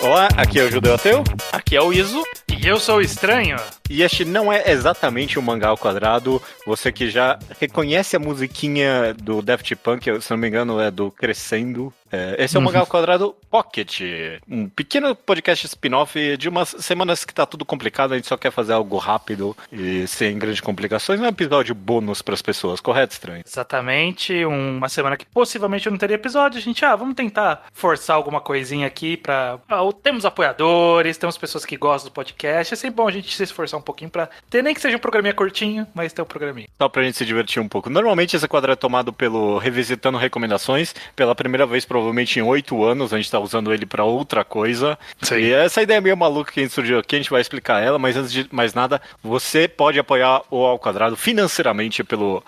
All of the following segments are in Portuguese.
Olá, aqui é o Judeu Ateu. Aqui é o Iso. E eu sou o Estranho. E este não é exatamente um mangá ao quadrado. Você que já reconhece a musiquinha do Daft Punk, se não me engano é do Crescendo. Esse é o Mangá ao Quadrado Pocket, um pequeno podcast spin-off de umas semanas que tá tudo complicado, a gente só quer fazer algo rápido e sem grandes complicações. É um episódio bônus pras pessoas, correto, Estranho? Exatamente, uma semana que possivelmente não teria episódio, a gente, vamos tentar forçar alguma coisinha aqui pra... temos apoiadores, temos pessoas que gostam do podcast, é sempre bom a gente se esforçar um pouquinho pra ter, nem que seja um programinha curtinho, mas ter um programinha. Só pra gente se divertir um pouco. Normalmente esse quadro é tomado pelo Revisitando Recomendações, pela primeira vez provavelmente em 8 anos, a gente tá usando ele pra outra coisa. Sim. E essa ideia é meio maluca que a gente surgiu aqui, a gente vai explicar ela, mas antes de mais nada, você pode apoiar o Ao Quadrado financeiramente pelo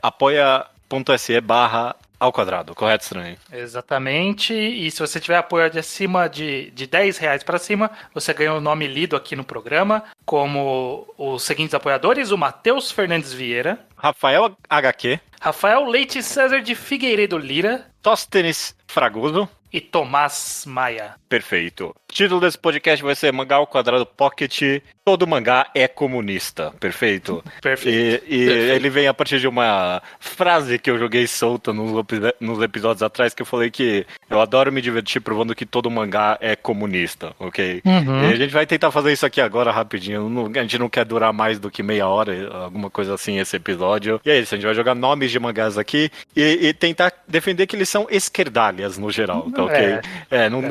apoia.se/Ao Quadrado, correto, Estranho? Exatamente, e se você tiver apoio de acima de R$10 para cima, você ganha o nome lido aqui no programa, como os seguintes apoiadores: o Matheus Fernandes Vieira, Rafael HQ, Rafael Leite César de Figueiredo Lira, Tóstenes Fragoso e Tomás Maia. Perfeito. O título desse podcast vai ser Mangá ao Quadrado Pocket. Todo mangá é comunista. Perfeito? Perfeito. E ele vem a partir de uma frase que eu joguei solta nos episódios atrás, que eu falei que eu adoro me divertir provando que todo mangá é comunista, ok? Uhum. E a gente vai tentar fazer isso aqui agora rapidinho. A gente não quer durar mais do que meia hora, alguma coisa assim, esse episódio. E é isso, a gente vai jogar nomes de mangás aqui e tentar defender que eles são esquerdalhas no geral, tá ok?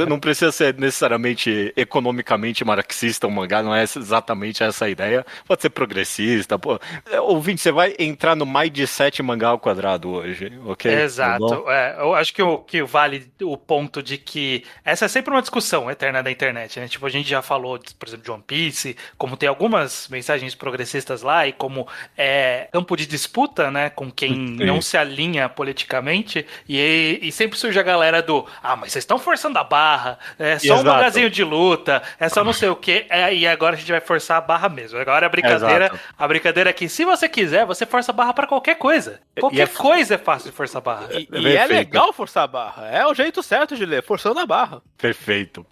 Não precisa ser necessariamente economicamente marxista um mangá, não é exatamente essa a ideia. Pode ser progressista. Pô. Ouvinte, você vai entrar no mais de 7 mangá ao quadrado hoje, ok? Exato. Eu acho que vale o ponto de que essa é sempre uma discussão eterna da internet, né? Tipo, a gente já falou, por exemplo, de One Piece, como tem algumas mensagens progressistas lá e como é campo de disputa, né, com quem não se alinha politicamente, e sempre surge a galera do mas vocês estão forçando a barra, é só um magazinho de luta, é só não sei o que, e agora a gente vai forçar a barra mesmo. Agora a brincadeira é que se você quiser, você força a barra pra qualquer coisa. Qualquer coisa é fácil de forçar a barra. E é legal forçar a barra, é o jeito certo de ler, forçando a barra. Perfeito.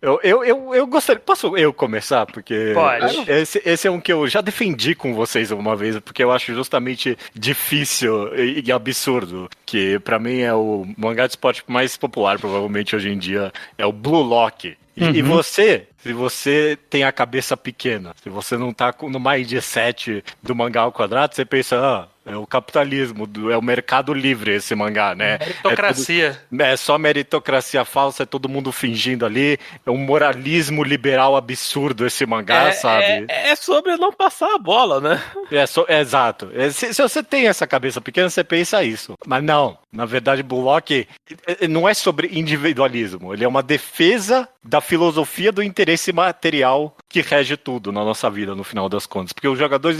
Eu gostaria, posso eu começar? Porque pode. Esse é um que eu já defendi com vocês uma vez, porque eu acho justamente difícil e absurdo, que pra mim é o mangá de esporte mais popular, provavelmente hoje em dia, é o Blue Lock. E você, se você tem a cabeça pequena, se você não tá no mais de 7 do mangá ao quadrado, você pensa, é o capitalismo, é o mercado livre esse mangá, né? Meritocracia. É só meritocracia falsa, é todo mundo fingindo ali, é um moralismo liberal absurdo esse mangá, sabe? É sobre não passar a bola, né? Exato. Se você tem essa cabeça pequena, você pensa isso. Mas não, na verdade, Bullock não é sobre individualismo, ele é uma defesa da filosofia do interesse material que rege tudo na nossa vida, no final das contas. Porque os jogadores,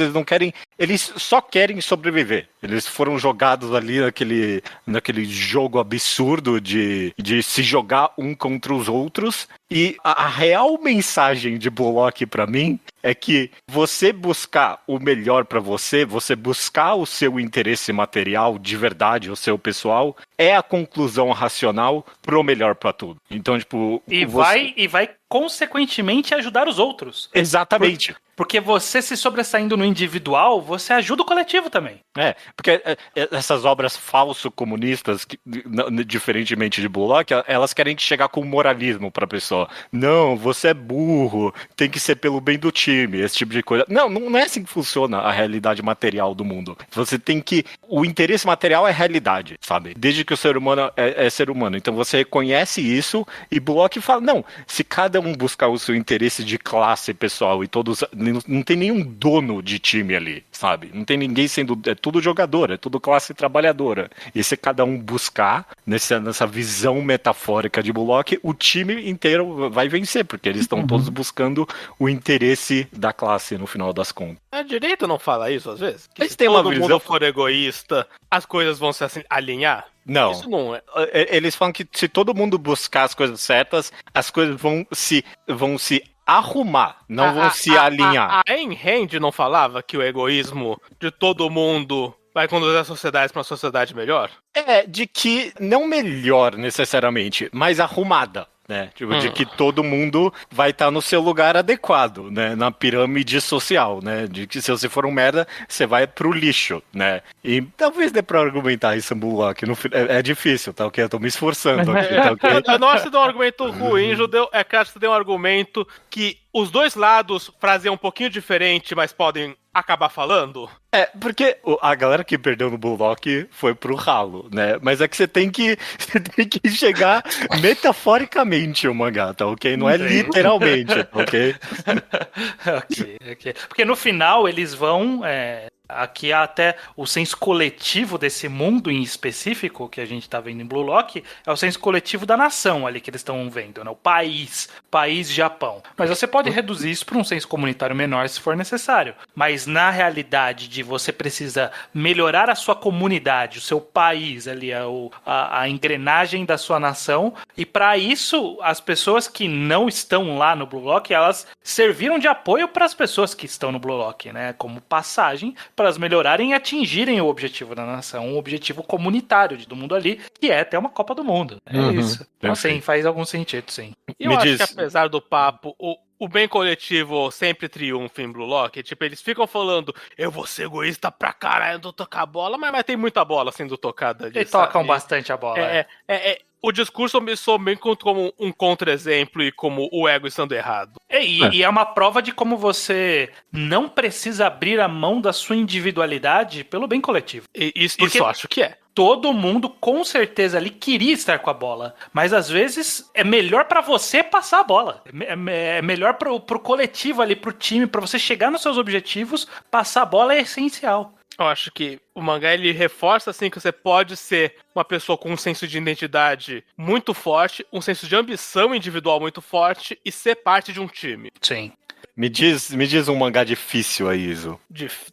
eles só querem sobreviver. Eles foram jogados ali naquele jogo absurdo de se jogar um contra os outros. E a real mensagem de Bullock pra mim é que você buscar o melhor pra você buscar o seu interesse material de verdade, o seu pessoal, é a conclusão racional pro melhor pra tudo. Então, tipo... E vai consequentemente ajudar os outros. Exatamente. Porque você se sobressaindo no individual, você ajuda o coletivo também. Porque essas obras falso-comunistas, diferentemente de Bullock, elas querem chegar com moralismo pra pessoa. Não, você é burro, tem que ser pelo bem do time, esse tipo de coisa. Não é assim que funciona a realidade material do mundo. Você tem que... O interesse material é realidade, sabe? Desde que o ser humano é ser humano. Então você reconhece isso e Bullock fala, não, se cada um buscar o seu interesse de classe pessoal e todos... Não tem nenhum dono de time ali, sabe? Não tem ninguém sendo... É tudo jogador, é tudo classe trabalhadora. E se cada um buscar, nessa visão metafórica de Bullock, o time inteiro vai vencer, porque eles estão todos buscando o interesse da classe, no final das contas. A direita não fala isso, às vezes? Que eles se têm todo uma visão... mundo for egoísta, as coisas vão se assim, alinhar? Não. Isso não é. Eles falam que se todo mundo buscar as coisas certas, as coisas vão se arrumar, não vão se alinhar. A Ayn Rand não falava que o egoísmo de todo mundo vai conduzir as sociedades para uma sociedade melhor? De que não melhor necessariamente, mas arrumada. né? Tipo, de que todo mundo vai estar no seu lugar adequado, né? Na pirâmide social, né? De que se você for um merda, você vai pro lixo, né? E talvez dê pra argumentar isso em Bullock. É difícil, tá ok? Eu tô me esforçando aqui, tá ok? Eu não acho que você deu um argumento ruim, Judeu. É que eu acho que você deu um argumento que os dois lados fazem um pouquinho diferente, mas podem acabar falando. É, porque a galera que perdeu no Bullock foi pro ralo, né? Mas é que você tem que chegar metaforicamente o mangá, tá ok? Não é literalmente, tá ok? Ok. Porque no final eles vão. Aqui até o senso coletivo desse mundo em específico que a gente tá vendo em Blue Lock é o senso coletivo da nação ali que eles estão vendo, né? O país Japão. Mas você pode reduzir isso para um senso comunitário menor se for necessário. Mas na realidade de você precisa melhorar a sua comunidade, o seu país ali, a engrenagem da sua nação, e para isso as pessoas que não estão lá no Blue Lock, elas serviram de apoio para as pessoas que estão no Blue Lock, né? Como passagem para elas melhorarem e atingirem o objetivo da nação, um objetivo comunitário de todo mundo ali, que é ter uma Copa do Mundo. É isso. Então, sim, faz algum sentido, sim. E eu acho que apesar do papo, o bem coletivo sempre triunfa em Blue Lock. Tipo, eles ficam falando, eu vou ser egoísta pra caralho, não tocar a bola, mas tem muita bola sendo tocada ali. Eles tocam bastante a bola. O discurso me soa bem como um contra-exemplo e como o ego estando errado. E é uma prova de como você não precisa abrir a mão da sua individualidade pelo bem coletivo. Isso eu acho que é. Todo mundo com certeza ali queria estar com a bola, mas às vezes é melhor pra você passar a bola. É melhor pro coletivo ali, pro time, pra você chegar nos seus objetivos, passar a bola é essencial. Eu acho que o mangá ele reforça assim que você pode ser uma pessoa com um senso de identidade muito forte, um senso de ambição individual muito forte e ser parte de um time. Sim. Me diz um mangá difícil aí, Iso.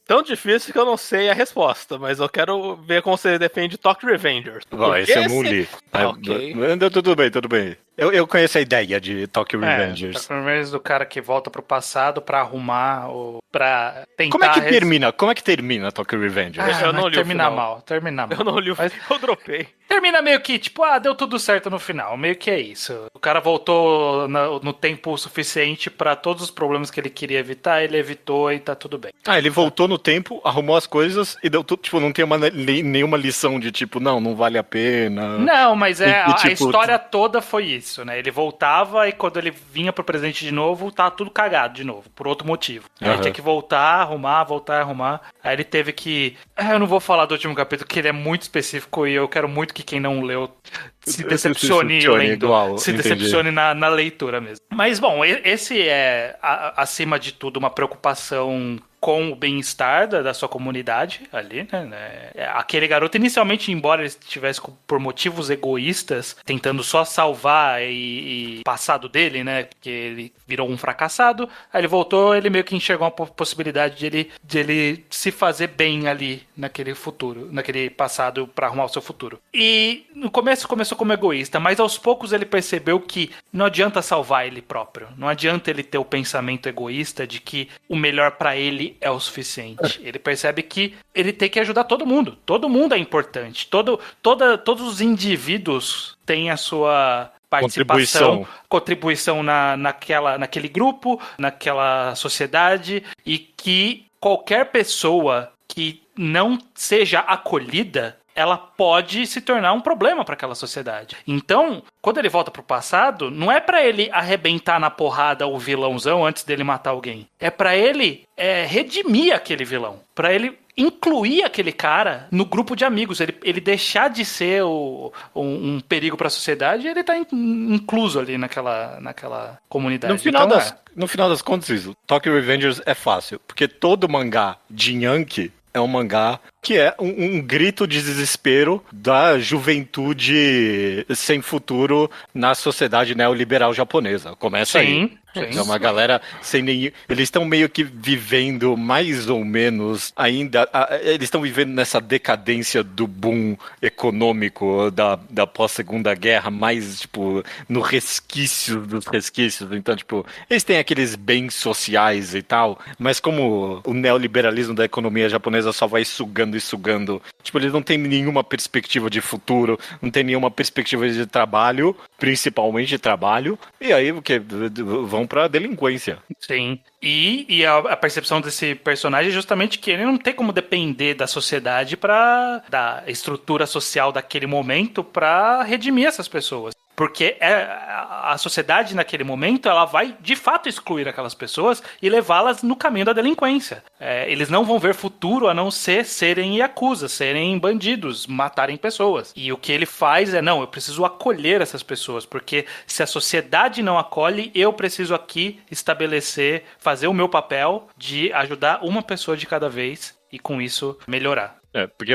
Tão difícil que eu não sei a resposta, mas eu quero ver como você defende Tokyo Revengers. Esse eu não li. Ok. Tudo bem. Eu conheço a ideia de Tokyo Revengers. Tokyo Revengers do cara que volta pro passado pra arrumar ou pra tentar... Como é que termina Tokyo Revengers? Eu não li termina o final. mal. Eu não li o final, eu dropei. Termina meio que, tipo, deu tudo certo no final. Meio que é isso. O cara voltou no tempo suficiente pra todos os problemas que ele queria evitar, ele evitou e tá tudo bem. Ele voltou no tempo, arrumou as coisas e deu tudo, tipo, não tem nenhuma lição de tipo, não vale a pena. Não, mas a tipo, história toda foi isso, né? Ele voltava e quando ele vinha pro presente de novo, tava tudo cagado de novo, por outro motivo. Aí ele tinha que voltar, arrumar. Aí ele teve que... Eu não vou falar do último capítulo, que ele é muito específico e eu quero muito que quem não leu se decepcione lendo. Se decepcione na leitura mesmo. Mas, bom, esse é, acima de tudo, uma preocupação com o bem-estar da sua comunidade ali, né? Aquele garoto, inicialmente, embora ele estivesse por motivos egoístas, tentando só salvar e passado dele, né? Porque ele virou um fracassado, aí ele voltou, ele meio que enxergou uma possibilidade de ele se fazer bem ali naquele futuro, naquele passado para arrumar o seu futuro. E no começo começou como egoísta, mas aos poucos ele percebeu que não adianta salvar ele próprio, não adianta ele ter o pensamento egoísta de que o melhor para ele é o suficiente. Ele percebe que ele tem que ajudar todo mundo é importante, todos os indivíduos têm a sua contribuição naquele grupo, naquela sociedade, e que qualquer pessoa que não seja acolhida, ela pode se tornar um problema para aquela sociedade. Então, quando ele volta pro passado, não é para ele arrebentar na porrada o vilãozão antes dele matar alguém. É para ele redimir aquele vilão, para ele incluir aquele cara no grupo de amigos, ele deixar de ser um perigo para a sociedade, e ele tá incluso ali naquela comunidade. No final das contas, isso, Tokyo Revengers é fácil, porque todo mangá de Yankee é um mangá que é um grito de desespero da juventude sem futuro na sociedade neoliberal japonesa. Começa aí. É uma galera sem nenhum. Eles estão meio que vivendo mais ou menos ainda. Eles estão vivendo nessa decadência do boom econômico da pós-segunda guerra, mais, tipo, no resquício dos resquícios. Então, tipo, eles têm aqueles bens sociais e tal, mas como o neoliberalismo da economia japonesa só vai sugando e sugando, tipo, eles não têm nenhuma perspectiva de futuro, não tem nenhuma perspectiva de trabalho, principalmente de trabalho, e aí o que vão pra delinquência. Sim. E a percepção desse personagem é justamente que ele não tem como depender da sociedade da estrutura social daquele momento para redimir essas pessoas. Porque a sociedade naquele momento ela vai de fato excluir aquelas pessoas e levá-las no caminho da delinquência. Eles não vão ver futuro a não ser serem yakuza, serem bandidos, matarem pessoas. E o que ele faz não, eu preciso acolher essas pessoas, porque se a sociedade não acolhe, eu preciso aqui estabelecer, fazer o meu papel de ajudar uma pessoa de cada vez e com isso melhorar. Porque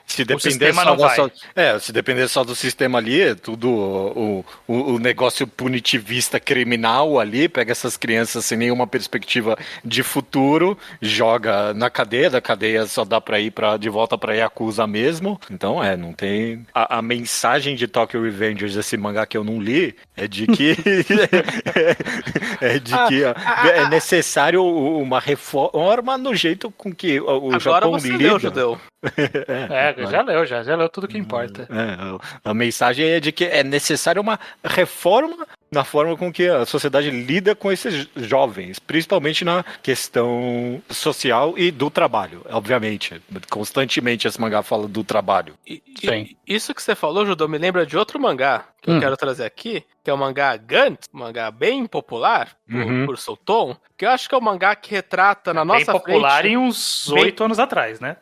se depender só se depender só do sistema ali, é tudo o negócio punitivista criminal ali, pega essas crianças sem nenhuma perspectiva de futuro, joga na cadeia, da cadeia só dá pra ir de volta pra Yakuza mesmo. Então, não tem... A mensagem de Tokyo Revengers desse mangá que eu não li é de que é necessário uma reforma no jeito com que o Agora Japão você lida. leu, judeu. Já leu tudo que importa. A mensagem é de que é necessária uma reforma na forma com que a sociedade lida com esses jovens, principalmente na questão social e do trabalho, obviamente. Constantemente esse mangá fala do trabalho. Isso que você falou, Judô, me lembra de outro mangá que eu quero trazer aqui, que é o mangá Gantz, um mangá bem popular por seu tom, que eu acho que é um mangá que retrata na nossa frente... Bem popular em uns 8 anos atrás, né?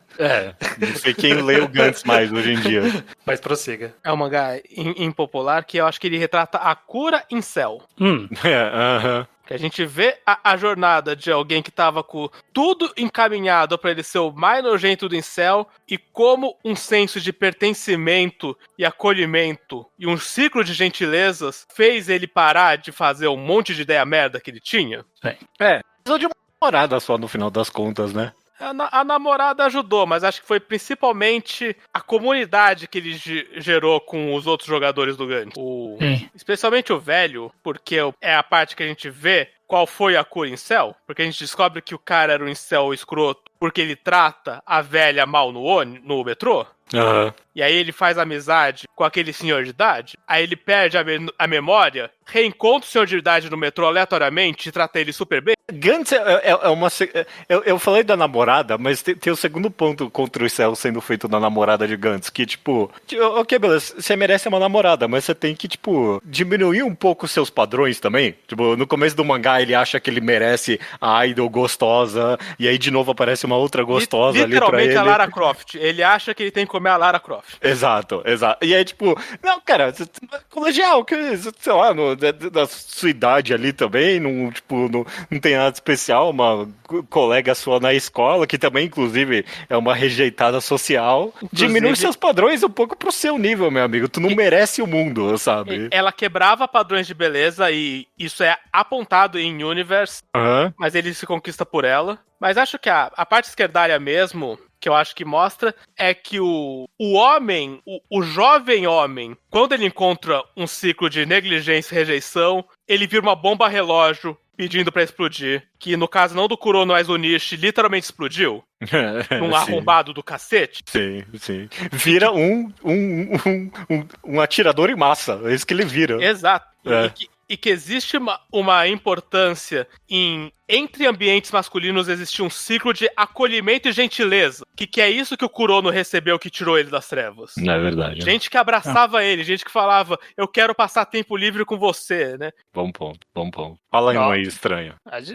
Não sei quem lê o Gantz mais hoje em dia. Mas prossiga. É um mangá impopular que eu acho que ele retrata a cura em céu. Que a gente vê a jornada de alguém que tava com tudo encaminhado pra ele ser o mais nojento do incel e como um senso de pertencimento e acolhimento e um ciclo de gentilezas fez ele parar de fazer um monte de ideia merda que ele tinha. Precisou de uma namorada só no final das contas, né? A namorada ajudou, mas acho que foi principalmente a comunidade que ele gerou com os outros jogadores do Gantz. Especialmente o velho, porque é a parte que a gente vê qual foi a cura incel, porque a gente descobre que o cara era um incel escroto porque ele trata a velha mal no metrô. E aí ele faz amizade com aquele senhor de idade, aí ele perde a memória, reencontra o senhor de idade no metrô aleatoriamente e trata ele super bem. Gantz é uma... Eu falei da namorada, mas tem o segundo ponto contra o céu sendo feito da namorada de Gantz, que, tipo, ok, beleza, você merece uma namorada, mas você tem que, tipo, diminuir um pouco os seus padrões também. Tipo, no começo do mangá ele acha que ele merece a idol gostosa, e aí de novo aparece uma outra gostosa ali pra ele. Literalmente a Lara Croft. Ele acha que ele tem que comer a Lara Croft. Exato. E aí, tipo, não, cara, colegial, sei lá, da sua idade ali também, não tem nada especial, uma colega sua na escola, que também, inclusive, é uma rejeitada social. Diminui seus padrões um pouco pro seu nível, meu amigo. Tu não merece o mundo, sabe? Ela quebrava padrões de beleza e isso é apontado em Universe, mas ele se conquista por ela. Mas acho que a parte esquerdária mesmo, que eu acho que mostra, é que o homem, o jovem homem, quando ele encontra um ciclo de negligência e rejeição, ele vira uma bomba relógio pedindo pra explodir. Que no caso não do Kurono Aizunishi, literalmente explodiu. Um arrombado do cacete. Sim. Vira um atirador em massa. É isso que ele vira. Exato. E que existe uma importância entre ambientes masculinos existir um ciclo de acolhimento e gentileza. Que é isso que o Kurono recebeu que tirou ele das trevas. Não é verdade. Gente que abraçava ele, gente que falava, eu quero passar tempo livre com você, né? Bom ponto. Fala em uma aí estranha.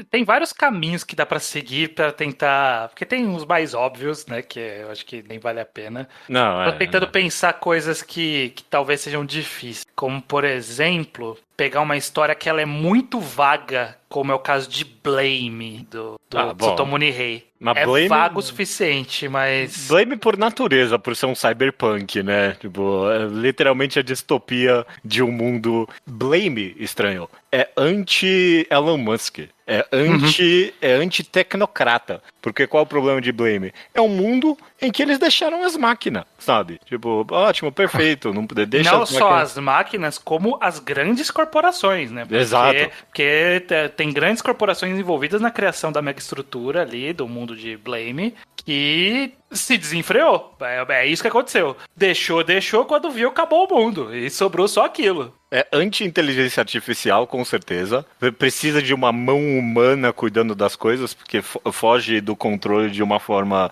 Tem vários caminhos que dá pra seguir pra tentar... Porque tem uns mais óbvios, né? Que eu acho que nem vale a pena. Tô tentando pensar coisas que talvez sejam difíceis. Como, por exemplo, pegar uma história que ela é muito vaga, como é o caso de Blame, do Tsutomu Nihei. Mas é Blame... vago o suficiente, mas... Blame por natureza, por ser um cyberpunk, né? Tipo, é literalmente a distopia de um mundo... Blame, estranho, é anti-Elon Musk. É anti-tecnocrata. Porque qual é o problema de Blame? É um mundo em que eles deixaram as máquinas, sabe? Tipo, ótimo, perfeito. Não só as máquinas, como as grandes corporações, né? Exato. Porque tem grandes corporações envolvidas na criação da megaestrutura ali, do mundo de Blame, que se desenfreou. É isso que aconteceu. Deixou, quando viu, acabou o mundo. E sobrou só aquilo. É anti-inteligência artificial, com certeza. Precisa de uma mão humana cuidando das coisas, porque foge do controle de uma forma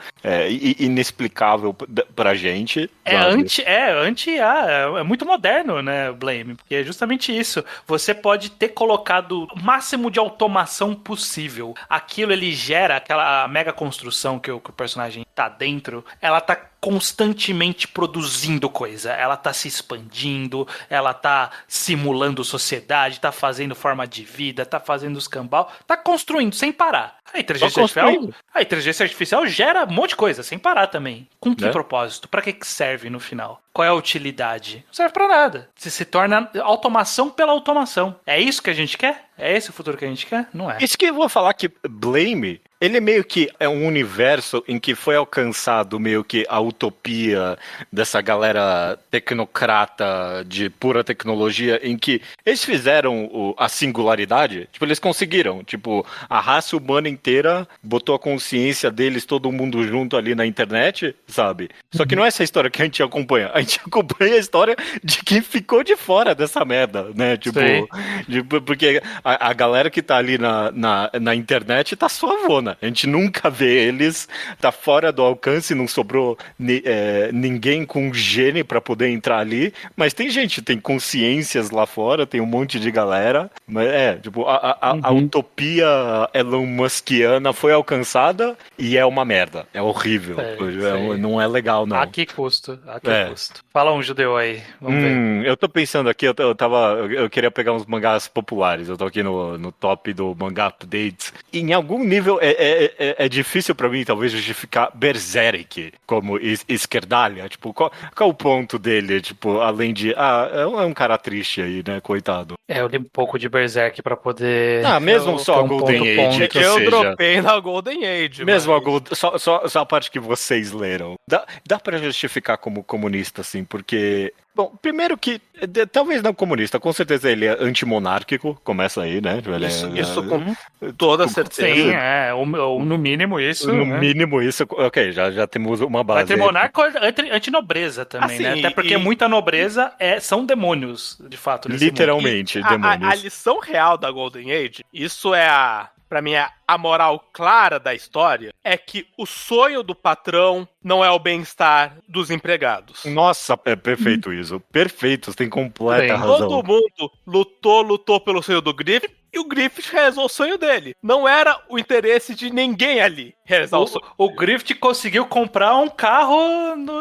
inexplicável pra gente. É muito moderno, né, Blame? Porque é justamente isso. Você pode ter colocado o máximo de automação possível. Aquilo ele gera aquela mega construção que o personagem tá dentro. Ela tá constantemente produzindo coisa. Ela tá se expandindo, ela tá simulando sociedade, tá fazendo forma de vida, tá fazendo escambau, tá construindo sem parar. A inteligência artificial gera um monte de coisa sem parar também. Com que propósito? Pra que serve no final? Qual é a utilidade? Não serve pra nada. Se torna automação pela automação. É isso que a gente quer? É esse o futuro que a gente quer? Não é. Isso que eu vou falar que Blame, ele meio que é um universo em que foi alcançado meio que a utopia dessa galera tecnocrata de pura tecnologia, em que eles fizeram a singularidade, tipo, eles conseguiram, tipo, a raça humana inteira botou a consciência deles, todo mundo junto ali na internet, sabe? Só que não é essa história que a gente acompanha. A gente acompanha a história de quem ficou de fora dessa merda, né? Tipo, porque a galera que tá ali na internet tá suavona. A gente nunca vê eles, tá fora do alcance, não sobrou ninguém com gene pra poder entrar ali, mas tem gente, tem consciências lá fora, tem um monte de galera, mas tipo, a utopia Elon Muskiana foi alcançada e é uma merda, é horrível, não é legal não. A que custo? Fala um judeu aí, vamos ver. Eu tô pensando aqui, eu queria pegar uns mangás populares, eu tô aqui no top do Mangá Updates, e em algum nível é difícil pra mim, talvez, justificar Berserk como esquerdalha, tipo, qual é o ponto dele, tipo, além de, é um cara triste aí, né, coitado. Eu li um pouco de Berserk pra poder... mesmo só a Golden Age, que eu dropei na Golden Age. Mesmo só a parte que vocês leram. Dá pra justificar como comunista, assim, porque... Bom, primeiro que, talvez não comunista, com certeza ele é antimonárquico, começa aí, né? Isso com toda certeza. Sim, no mínimo isso. No mínimo isso, ok, já temos uma base. Vai ter monarca antinobreza também, né? Até porque muita nobreza são demônios, de fato. Literalmente, demônios. A lição real da Golden Age, isso pra mim, a moral clara da história é que o sonho do patrão não é o bem-estar dos empregados. Nossa, é perfeito isso. Perfeito, você tem completa razão. Todo mundo lutou pelo sonho do Griffith e o Griffith realizou o sonho dele. Não era o interesse de ninguém ali realizar o sonho. O Griffith conseguiu comprar um carro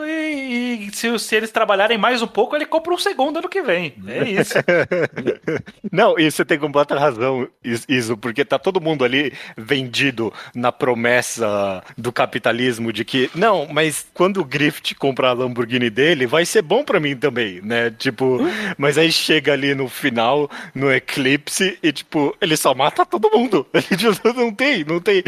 e se eles trabalharem mais um pouco, ele compra um segundo ano que vem. É isso. Não, e você tem completa razão, isso, porque tá todo mundo ali vendido na promessa do capitalismo de que, não, mas quando o Griffith comprar a Lamborghini dele, vai ser bom pra mim também, né? Tipo, mas aí chega ali no final, no eclipse, e tipo, ele só mata todo mundo. Não tem.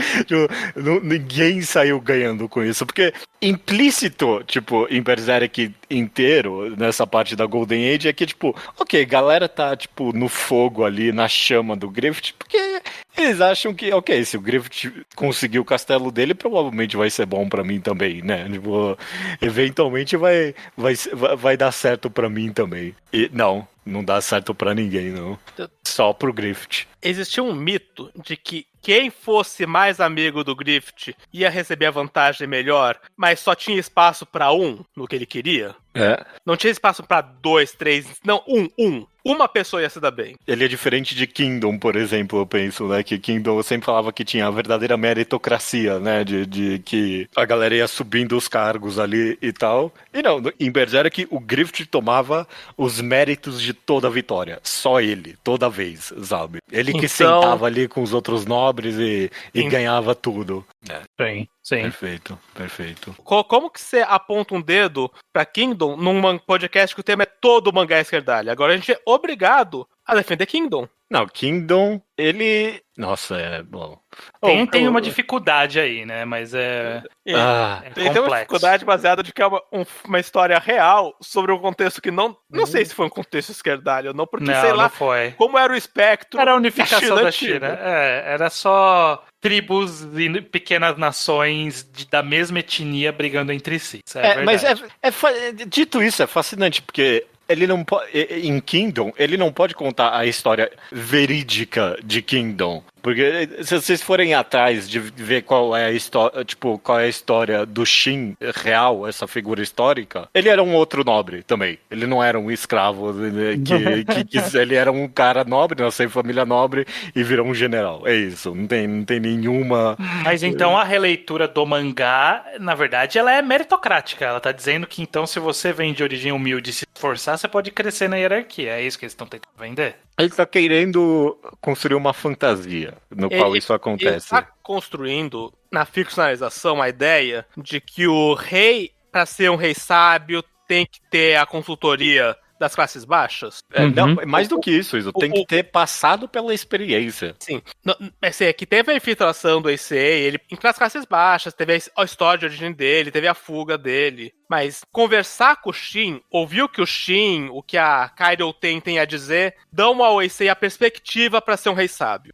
Ninguém saiu ganhando com isso, porque implícito, tipo, em Berserk inteiro, nessa parte da Golden Age, é que, tipo, ok, galera tá, tipo, no fogo ali, na chama do Griffith, porque eles acham que, ok, se o Griffith conseguir o castelo dele, provavelmente vai ser bom pra mim também, né? Tipo, eventualmente vai dar certo pra mim também. E não dá certo pra ninguém, não. Só pro Griffith. Existia um mito de que quem fosse mais amigo do Griffith ia receber a vantagem melhor, mas só tinha espaço pra um no que ele queria. Não tinha espaço pra 2, 3, não, um. Uma pessoa ia se dar bem. Ele é diferente de Kingdom, por exemplo, eu penso, né? Que Kingdom eu sempre falava que tinha a verdadeira meritocracia, né? De que a galera ia subindo os cargos ali e tal. E não, em Berserk o Griffith tomava os méritos de toda a vitória. Só ele, toda vez, sabe? Ele que sentava ali com os outros nobres nobres e ganhava tudo. Sim. Perfeito. Como que você aponta um dedo pra Kingdom num podcast que o tema é todo mangá esquerdalha? Agora a gente é obrigado a defender Kingdom. Não, Kingdom, ele... Nossa, é bom. Tem uma dificuldade aí, né? Mas é Tem uma dificuldade baseada de que é uma história real sobre um contexto que não sei se foi um contexto esquerdalho ou não, porque sei lá não foi. Como era o espectro. Era a unificação da China. Era só tribos e pequenas nações da mesma etnia brigando entre si. Isso é verdade. Mas dito isso, é fascinante, porque ele não pode. Em Kingdom, ele não pode contar a história verídica de Kingdom. Porque se vocês forem atrás de ver qual é a história, qual é a história do Shin real, essa figura histórica, ele era um outro nobre também. Ele não era um escravo, ele era um cara nobre, nasceu em família nobre e virou um general. É isso, não tem nenhuma... Mas então a releitura do mangá, na verdade, ela é meritocrática. Ela tá dizendo que então se você vem de origem humilde e se esforçar, você pode crescer na hierarquia. É isso que eles estão tentando vender? Ele tá querendo construir uma fantasia no qual isso acontece. Ele tá construindo, na ficcionalização, a ideia de que o rei, para ser um rei sábio, tem que ter a consultoria das classes baixas. Não, mais do que isso, tem que ter passado pela experiência. Sim. É que teve a infiltração do ACA, ele nas classes baixas, teve a história de origem dele, teve a fuga dele. Mas conversar com o Shin, ouvir o que o Shin, o que a Kaido tem a dizer, dão ao Eisei a perspectiva para ser um rei sábio.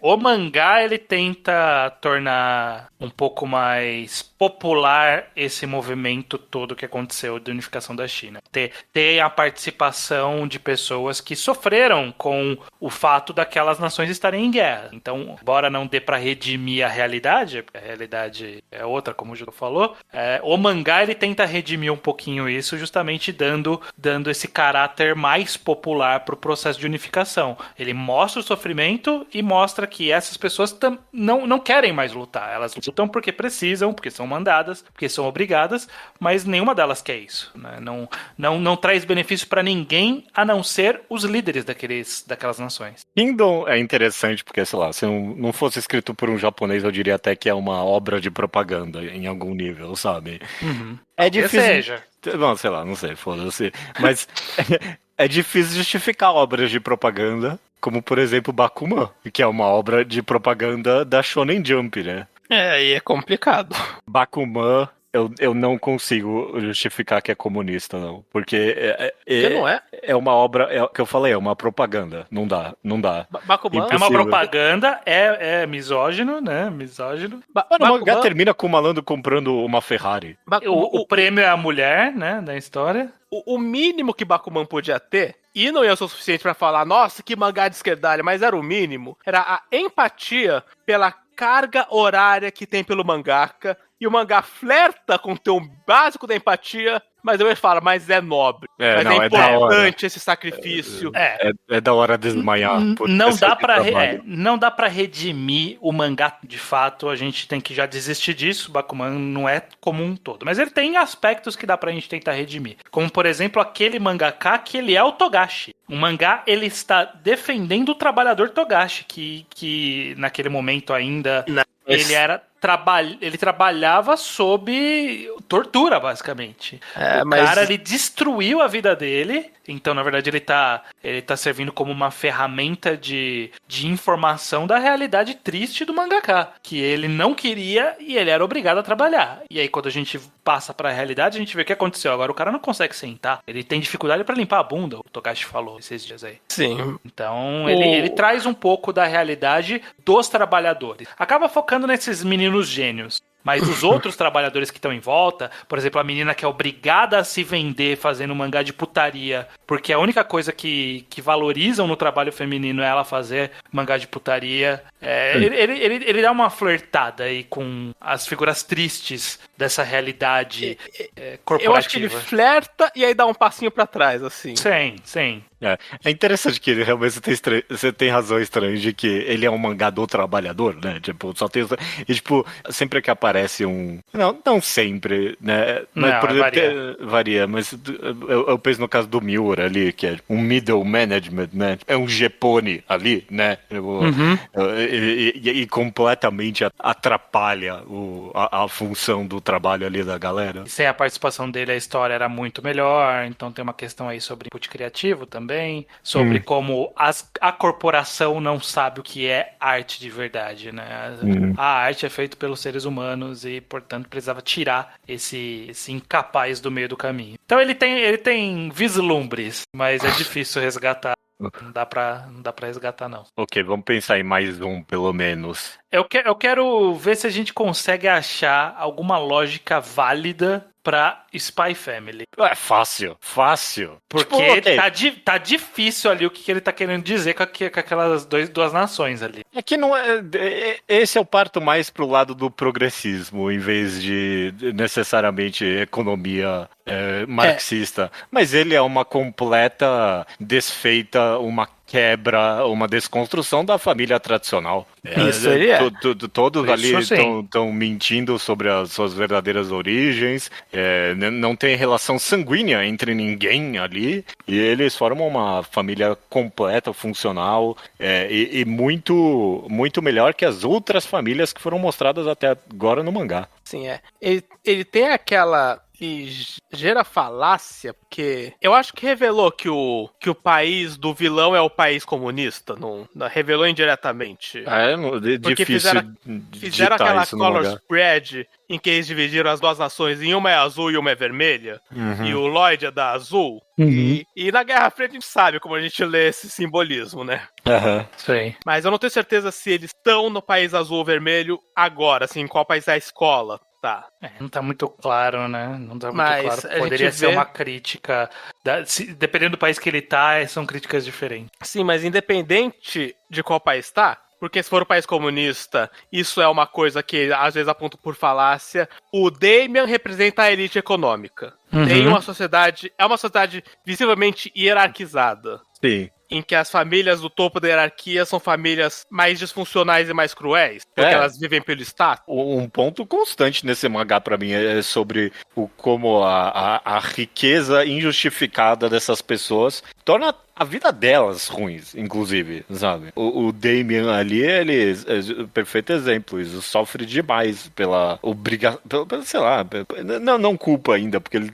O mangá ele tenta tornar um pouco mais popular esse movimento todo que aconteceu de unificação da China. Ter a participação de pessoas que sofreram com o fato daquelas nações estarem em guerra. Então, embora não dê para redimir a realidade, porque a realidade é outra, como o Júlio falou, o mangá ele tenta redimir um pouquinho isso, justamente dando esse caráter mais popular para o processo de unificação. Ele mostra o sofrimento e mostra que essas pessoas não querem mais lutar. Elas lutam porque precisam, porque são mandadas, porque são obrigadas, mas nenhuma delas quer isso. Né? Não traz benefício para ninguém a não ser os líderes daquelas nações. Kingdom é interessante porque, sei lá, se não fosse escrito por um japonês, eu diria até que é uma obra de propaganda em algum nível, sabe? Uhum. É difícil. Seja. Não, sei lá, não sei, foda-se. Mas é difícil justificar obras de propaganda, como por exemplo Bakuman, que é uma obra de propaganda da Shonen Jump, né? E é complicado. Bakuman, eu não consigo justificar que é comunista, não. Porque não é? É uma obra, é o que eu falei, é uma propaganda. Não dá. Bakuman é uma propaganda, é misógino, né? Misógino. O mangá termina com o malandro comprando uma Ferrari. O prêmio é a mulher, né? Da história. O mínimo que Bakuman podia ter, e não ia ser o suficiente pra falar, nossa, que mangá de esquerdalha, mas era o mínimo, era a empatia pela carga horária que tem pelo mangaka, e o mangá flerta com o teu básico da empatia, mas eu falo, mas é nobre. Mas é importante esse sacrifício. É da hora desmaiar. Não dá pra redimir o mangá de fato, a gente tem que já desistir disso, Bakuman não é como um todo. Mas ele tem aspectos que dá pra gente tentar redimir. Como, por exemplo, aquele mangaka que ele é o Togashi. O mangá, ele está defendendo o trabalhador Togashi, que naquele momento ainda... Ele trabalhava sob tortura, basicamente. Cara, ele destruiu a vida dele. Então, na verdade, ele tá servindo como uma ferramenta de informação da realidade triste do mangaka. Que ele não queria e ele era obrigado a trabalhar. E aí, quando a gente passa pra realidade, a gente vê o que aconteceu. Agora, o cara não consegue sentar. Ele tem dificuldade pra limpar a bunda, o Togashi falou esses dias aí. Sim. Então, ele traz um pouco da realidade dos trabalhadores. Acaba focando nesses meninos gênios. Mas os outros trabalhadores que estão em volta, por exemplo, a menina que é obrigada a se vender fazendo mangá de putaria, porque a única coisa que valorizam no trabalho feminino é ela fazer mangá de putaria. Ele dá uma flertada aí com as figuras tristes dessa realidade corporativa. Eu acho que ele flerta e aí dá um passinho pra trás, assim. Sim. É interessante que ele realmente você tem razão estranha de que ele é um mangá do trabalhador, né? Tipo, só tem. E, tipo, sempre que aparece um. Não sempre, né? Mas Não, por exemplo, varia. varia, mas eu penso no caso do Miura ali, que é um middle management, né? É um Gepone ali, né? Uhum. E completamente atrapalha a função do trabalho ali da galera. E sem a participação dele, a história era muito melhor. Então tem uma questão aí sobre input criativo também, sobre como a corporação não sabe o que é arte de verdade, né? A arte é feita pelos seres humanos e, portanto, precisava tirar esse incapaz do meio do caminho. Então ele tem vislumbres, mas é difícil resgatar. Não dá pra resgatar, não. Ok, vamos pensar em mais um, pelo menos. Eu quero ver se a gente consegue achar alguma lógica válida pra Spy Family. É fácil. Porque Tipo, ok. tá difícil ali o que ele tá querendo dizer com aquelas duas nações ali. É que não é. Esse eu parto mais pro lado do progressismo, em vez de necessariamente economia marxista. Mas ele é uma completa desfeita, uma quebra, uma desconstrução da família tradicional. Isso ele é. Todos Isso ali sim. estão mentindo sobre as suas verdadeiras origens. Não tem relação sanguínea entre ninguém ali. E eles formam uma família completa, funcional e muito melhor que as outras famílias que foram mostradas até agora no mangá. Sim, é. Ele tem aquela ligeira falácia, porque eu acho que revelou que o país do vilão é o país comunista, não revelou indiretamente. Porque Difícil fizeram digitar aquela isso no color mangá. spread em que eles dividiram as duas nações em uma é azul e uma é vermelha, e o Lloyd é da azul. E na Guerra Fria a gente sabe como a gente lê esse simbolismo, né? Sim. Mas eu não tenho certeza se eles estão no país azul ou vermelho agora, assim, em qual país é a escola. Tá. Não tá muito claro, né? Não tá muito Mas claro. a Poderia gente ser vê... uma crítica. Dependendo do país que ele tá, são críticas diferentes. Sim, mas independente de qual país tá, porque se for um país comunista, isso é uma coisa que às vezes aponta por falácia. O Damian representa a elite econômica. Tem uma sociedade, é uma sociedade visivelmente hierarquizada. Sim. Em que as famílias do topo da hierarquia são famílias mais disfuncionais e mais cruéis, porque elas vivem pelo status. Um ponto constante nesse mangá pra mim é sobre como a riqueza injustificada dessas pessoas torna a vida delas ruins, inclusive, sabe? O Damian ali, ele é o perfeito exemplo, ele sofre demais pela obrigação, sei lá, não culpa ainda, porque ele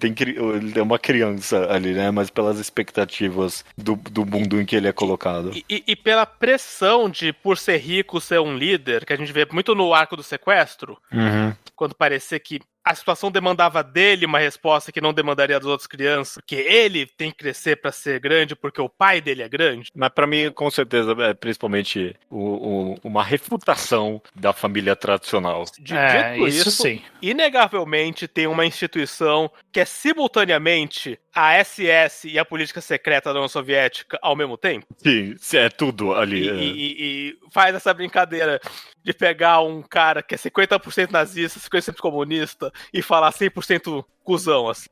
é uma criança ali, né? Mas pelas expectativas do mundo em que ele é colocado. E pela pressão de, por ser rico, ser um líder, que a gente vê muito no arco do sequestro, quando parecia que a situação demandava dele uma resposta que não demandaria das outras crianças, porque ele tem que crescer pra ser grande porque o pai dele é grande. Mas pra mim, com certeza, é principalmente uma refutação da família tradicional. Dito isso sim. Inegavelmente tem uma instituição que é simultaneamente a SS e a política secreta da União Soviética ao mesmo tempo. Sim, é tudo ali. E faz essa brincadeira de pegar um cara que é 50% nazista, 50% comunista e falar 100% cuzão, assim.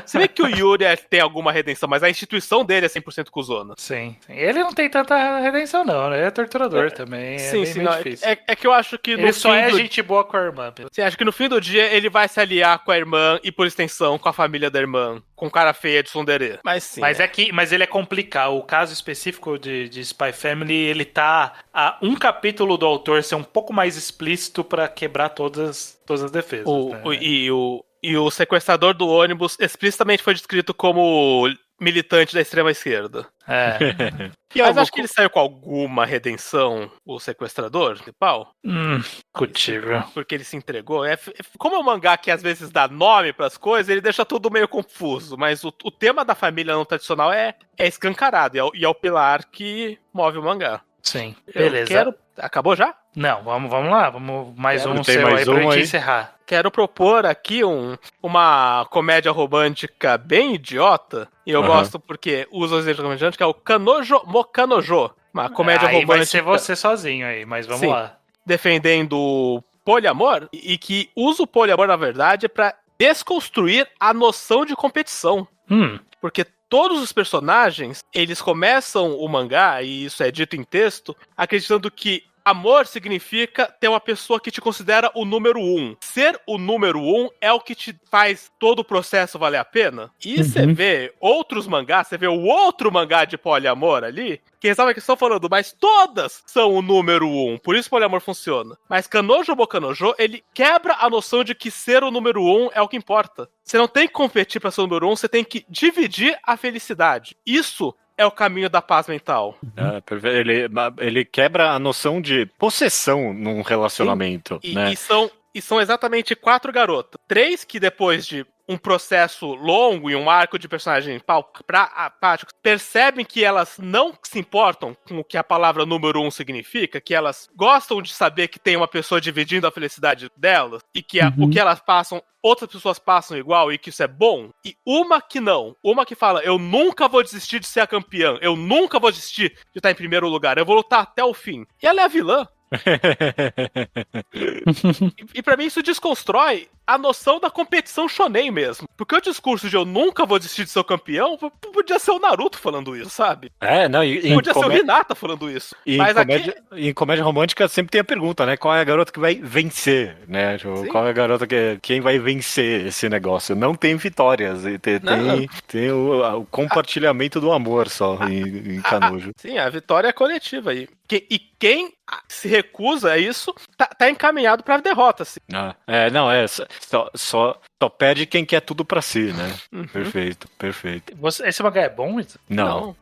Se bem que o Yuri tem alguma redenção, mas a instituição dele é 100% cuzona. Sim. Ele não tem tanta redenção, não, né? Ele é torturador também. Sim, é bem difícil. É que eu acho que ele só é gente boa com a irmã. Sim, acho que no fim do dia ele vai se aliar com a irmã e, por extensão, com a família da irmã, com cara feia de tsundere. Mas sim. Mas ele é complicado. O caso específico de Spy Family, ele tá a um capítulo do autor ser um pouco mais explícito pra quebrar todas as defesas. E o sequestrador do ônibus explicitamente foi descrito como militante da extrema esquerda. Mas acho que ele saiu com alguma redenção, o sequestrador principal. Discutível. Porque ele se entregou. Como é um mangá que às vezes dá nome pras coisas, ele deixa tudo meio confuso. Mas o tema da família não tradicional é escancarado. E é o pilar que move o mangá. Sim, beleza. Acabou já? Não, vamos lá. Vamos mais um tem seu mais aí pra um gente aí? encerrar. Quero propor aqui uma comédia romântica bem idiota. E eu gosto porque usa o exemplo romântico, que é o Kanojo Mokanojo. Uma comédia romântica. Vai ser você sozinho aí, mas vamos lá. Defendendo o poliamor e que usa o poliamor, na verdade, pra desconstruir a noção de competição. Porque todos os personagens, eles começam o mangá, e isso é dito em texto, acreditando que amor significa ter uma pessoa que te considera o número 1. Ser o número 1 é o que te faz todo o processo valer a pena. E você vê outros mangás, você vê o outro mangá de poliamor ali, que sabe que estão falando, mas todas são o número 1. Por isso o poliamor funciona. Mas Kanojo Bokanojo, ele quebra a noção de que ser o número 1 é o que importa. Você não tem que competir pra ser o número 1, você tem que dividir a felicidade. Isso é o caminho da paz mental. Ele quebra a noção de possessão num relacionamento. Né? E são exatamente 4 garotas. 3 que depois de um processo longo e um arco de personagem apático, percebem que elas não se importam com o que a palavra número 1 significa, que elas gostam de saber que tem uma pessoa dividindo a felicidade delas, e que o que elas passam, outras pessoas passam igual, e que isso é bom. E uma que não. Uma que fala, eu nunca vou desistir de ser a campeã, eu nunca vou desistir de estar em primeiro lugar, eu vou lutar até o fim. E ela é a vilã. E pra mim isso desconstrói a noção da competição shonen mesmo. Porque o discurso de eu nunca vou desistir de ser o campeão podia ser o Naruto falando isso, sabe? Podia ser o Hinata falando isso. Mas em comédia romântica sempre tem a pergunta, né? Qual é a garota que vai vencer, né? Tipo, qual é a garota quem vai vencer esse negócio? Não tem vitórias, tem o compartilhamento do amor só em Kanojo. Sim, a vitória é coletiva. E quem se recusa a isso tá encaminhado pra derrota, assim. Só perde quem quer tudo pra si, né? Perfeito. Esse mangá é bom, Ito? Não.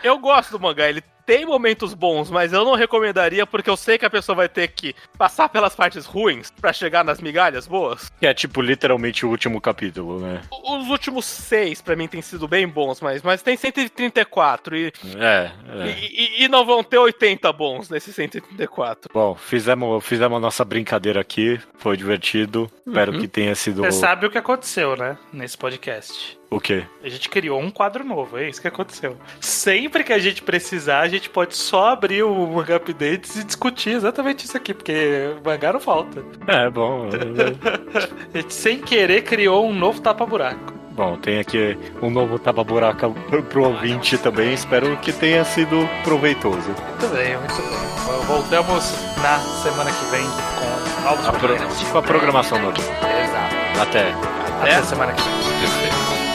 Eu gosto do mangá, ele tem momentos bons, mas eu não recomendaria porque eu sei que a pessoa vai ter que passar pelas partes ruins pra chegar nas migalhas boas. Que é tipo literalmente o último capítulo, né? Os últimos 6 pra mim têm sido bem bons, mas tem 134 e não vão ter 80 bons nesses 134. Bom, fizemos a nossa brincadeira aqui, foi divertido, espero que tenha sido... Você sabe o que aconteceu, né, nesse podcast. O quê? A gente criou um quadro novo, é isso que aconteceu. Sempre que a gente precisar, a gente pode só abrir o Manga Updates e discutir exatamente isso aqui, porque o mangá não falta. É, bom. A gente, sem querer, criou um novo tapa-buraco. Bom, tem aqui um novo tapa-buraco pro ouvinte também, espero que tenha sido proveitoso. Muito bem. Voltamos na semana que vem com novos com a programação nova. Exato. Até Até a semana que vem. Perfeito.